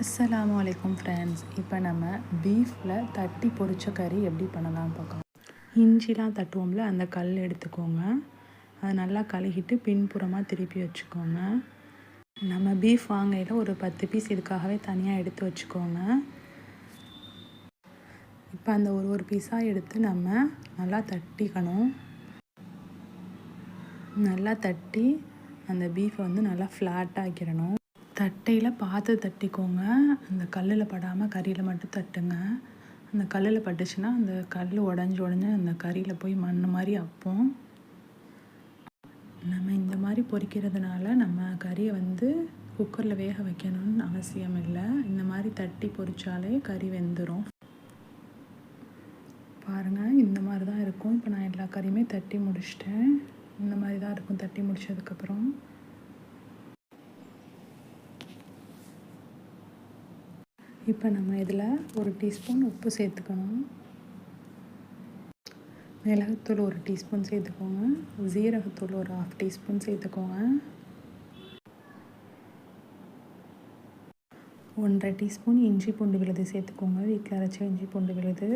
அஸ்ஸலாமு அலைக்கும் ஃப்ரெண்ட்ஸ். இப்போ நம்ம பீஃபில் தட்டி பொரிச்ச கறி எப்படி பண்ணலாம்னு பார்க்கலாம். இஞ்சிலாம் தட்டுவோம்ல, அந்த கல் எடுத்துக்கோங்க. அதை நல்லா கழுகிட்டு பின்புறமாக திருப்பி வச்சுக்கோங்க. நம்ம பீஃப் வாங்கையில் ஒரு 10 பீஸ் இதுக்காகவே தனியாக எடுத்து வச்சுக்கோங்க. இப்போ அந்த ஒரு பீஸாக எடுத்து நம்ம நல்லா தட்டிக்கணும். நல்லா தட்டி அந்த பீஃபை வந்து நல்லா ஃப்ளாட்டாக ஆக்கிடணும். தட்டையில் பார்த்து தட்டிக்கோங்க. அந்த கல்லில் படாமல் கறியில் மட்டும் தட்டுங்க. அந்த கல்லில் பட்டுச்சுன்னா அந்த கல் உடஞ்சி அந்த கறியில் போய் மண் மாதிரி அப்போம். நம்ம இந்த மாதிரி பொரிக்கிறதுனால நம்ம கறியை வந்து குக்கரில் வேக வைக்கணும்னு அவசியம் இல்லை. இந்த மாதிரி தட்டி பொரித்தாலே கறி வெந்துடும். பாருங்கள், இந்த மாதிரி தான் இருக்கும். இப்போ நான் எல்லா கறியுமே தட்டி முடிச்சிட்டேன். இந்த மாதிரி தான் இருக்கும் தட்டி முடித்ததுக்கப்புறம். இப்போ நம்ம இதில் 1 டீஸ்பூன் உப்பு சேர்த்துக்கணும். மிளகுத்தூள் 1 டீஸ்பூன் சேர்த்துக்கோங்க. ஜீரகத்தூள் ஒரு 1/2 டீஸ்பூன் சேர்த்துக்கோங்க. 1/2 டீஸ்பூன் இஞ்சி பூண்டு விழுது சேர்த்துக்கோங்க. வீட்டில் அரைச்ச இஞ்சி பூண்டு விழுது.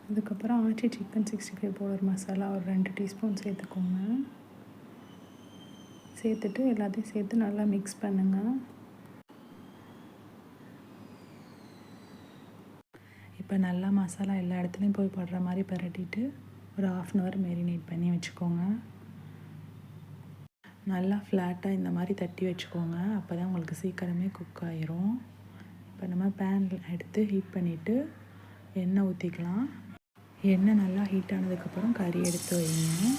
அதுக்கப்புறம் ஆச்சி சிக்கன் 65 பவுடர் மசாலா ஒரு 2 டீஸ்பூன் சேர்த்துக்கோங்க. சேர்த்துட்டு எல்லாத்தையும் சேர்த்து நல்லா மிக்ஸ் பண்ணுங்கள். இப்போ நல்லா மசாலா எல்லா இடத்துலையும் போய் படுற மாதிரி பரட்டிட்டு ஒரு 1/2 அன் ஹவர் மேரினேட் பண்ணி வச்சுக்கோங்க. நல்லா ஃப்ளாட்டாக இந்த மாதிரி தட்டி வச்சுக்கோங்க. அப்போ தான் உங்களுக்கு சீக்கிரமே குக் ஆகிரும். இப்போ நம்ம பேனில் எடுத்து ஹீட் பண்ணிவிட்டு எண்ணெய் ஊற்றிக்கலாம். எண்ணெய் நல்லா ஹீட் ஆனதுக்கப்புறம் கறி எடுத்து வைங்க.